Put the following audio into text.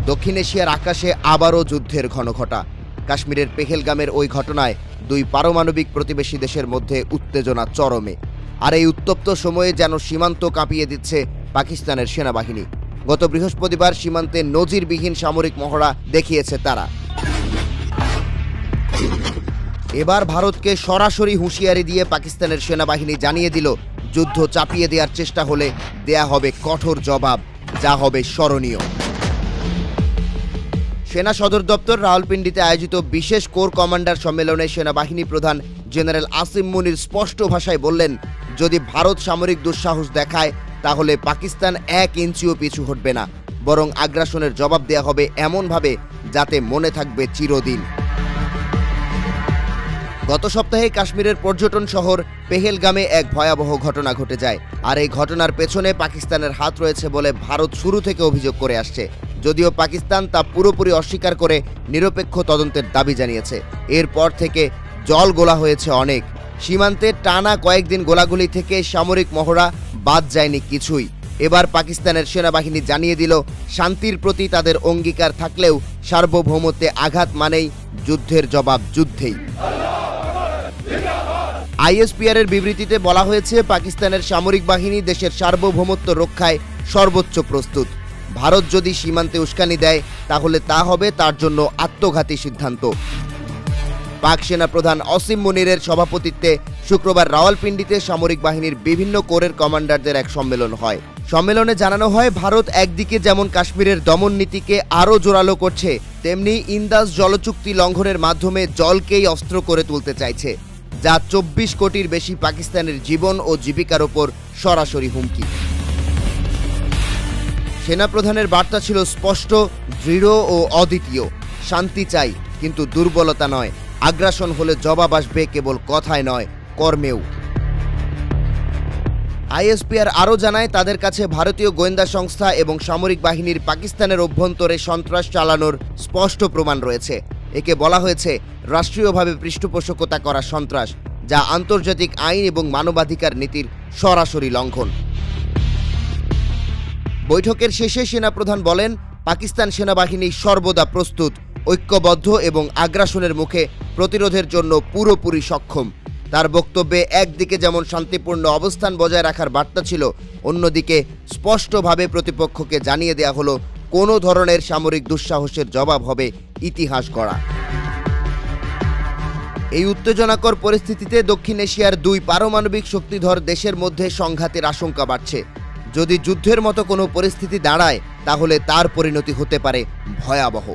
দক্ষিণ এশিয়ার আকাশে আবারও যুদ্ধের ঘনঘটা। কাশ্মীরের পেহেলগামের ওই ঘটনায় দুই পারমাণবিক প্রতিবেশী দেশের মধ্যে উত্তেজনা চরমে। আর এই উত্তপ্ত সময়ে যেন সীমান্ত কাঁপিয়ে দিচ্ছে পাকিস্তানের সেনাবাহিনী। গত বৃহস্পতিবার সীমান্তে নজিরবিহীন সামরিক মহড়া দেখিয়েছে তারা। এবার ভারতকে সরাসরি হুঁশিয়ারি দিয়ে পাকিস্তানের সেনাবাহিনী জানিয়ে দিল, যুদ্ধ চাপিয়ে দেওয়ার চেষ্টা হলে দেয়া হবে কঠোর জবাব, যা হবে স্মরণীয়। সেনা সদর দপ্তর রাওয়ালপিন্ডিতে আয়োজিত বিশেষ কোর কমান্ডার সম্মেলনে সেনাবাহিনী প্রধান জেনারেল আসিম মুনির স্পষ্ট ভাষায় বললেন, যদি ভারত সামরিক দুঃসাহস দেখায় তাহলে পাকিস্তান 1 ইঞ্চিও পিছু হটবে না, বরং আগ্রাসনের জবাব দেয়া হবে এমনভাবে যাতে মনে থাকবে চিরদিন। গত সপ্তাহে কাশ্মীরের পর্যটন শহর পেহেলগামে এক ভয়াবহ ঘটনা ঘটে যায়। আর এই ঘটনার পেছনে পাকিস্তানের হাত রয়েছে বলে ভারত শুরু থেকে অভিযোগ করে আসছে, যদিও পাকিস্তান তা পুরোপুরি অস্বীকার করে নিরপেক্ষ তদন্তের দাবি জানিয়েছে। এরপর থেকে জল গোলা হয়েছে অনেক। সীমান্তে টানা কয়েকদিন গোলাগুলি থেকে সামরিক মহড়া বাদ যায়নি কিছুই। এবার পাকিস্তানের সেনাবাহিনী জানিয়ে দিল, শান্তির প্রতি তাদের অঙ্গীকার থাকলেও সার্বভৌমত্বে আঘাত মানেই যুদ্ধের জবাব যুদ্ধেই। আইএসপিআর এর বিবৃতিতে বলা হয়েছে, পাকিস্তানের সামরিক বাহিনী দেশের সার্বভৌমত্ব রক্ষায় সর্বোচ্চ প্রস্তুত। ভারত যদি সীমান্তে উস্কানি দেয় তাহলে তা হবে তার জন্য আত্মঘাতী সিদ্ধান্ত। পাক সেনা প্রধান আসিম মুনিরের সভাপতিত্বে শুক্রবার রাওয়ালপিন্ডিতে সামরিক বাহিনীর বিভিন্ন কোরের কমান্ডারদের এক সম্মেলন হয়। সম্মেলনে জানানো হয়, ভারত একদিকে যেমন কাশ্মীরের দমন নীতিকে আরও জোরালো করছে, তেমনি ইন্দাস জলচুক্তি লঙ্ঘনের মাধ্যমে জলকেই অস্ত্র করে তুলতে চাইছে, যা 24 কোটির বেশি পাকিস্তানের জীবন ও জীবিকার ওপর সরাসরি হুমকি। সেনাপ্রধানের বার্তা ছিল স্পষ্ট, দৃঢ় ও অদ্বিতীয়। শান্তি চাই, কিন্তু দুর্বলতা নয়। আগ্রাসন হলে জবাব আসবে কেবল কথায় নয়, কর্মেও। আইএসপিআর আরও জানায়, তাদের কাছে ভারতীয় গোয়েন্দা সংস্থা এবং সামরিক বাহিনীর পাকিস্তানের অভ্যন্তরে সন্ত্রাস চালানোর স্পষ্ট প্রমাণ রয়েছে। একে বলা হয়েছে রাষ্ট্রীয়ভাবে পৃষ্ঠপোষকতা করা সন্ত্রাস, যা আন্তর্জাতিক আইন এবং মানবাধিকার নীতির সরাসরি লঙ্ঘন। বৈঠকের শেষে সেনাপ্রধান বলেন, পাকিস্তান সেনাবাহিনী সর্বদা প্রস্তুত, ঐক্যবদ্ধ এবং আগ্রাসনের মুখে প্রতিরোধের জন্য পুরোপুরি সক্ষম। তার বক্তব্যে একদিকে যেমন শান্তিপূর্ণ অবস্থান বজায় রাখার বার্তা ছিল, অন্যদিকে স্পষ্টভাবে প্রতিপক্ষকে জানিয়ে দেয়া হলো, কোনো ধরনের সামরিক দুঃসাহসের জবাব হবে ইতিহাস গড়া। এই উত্তেজনাকর পরিস্থিতিতে দক্ষিণ এশিয়ার দুই পারমাণবিক শক্তিধর দেশের মধ্যে সংঘাতের আশঙ্কা বাড়ছে। যদি যুদ্ধের মতো কোনো পরিস্থিতি দাঁড়ায় তাহলে তার পরিণতি হতে পারে ভয়াবহ।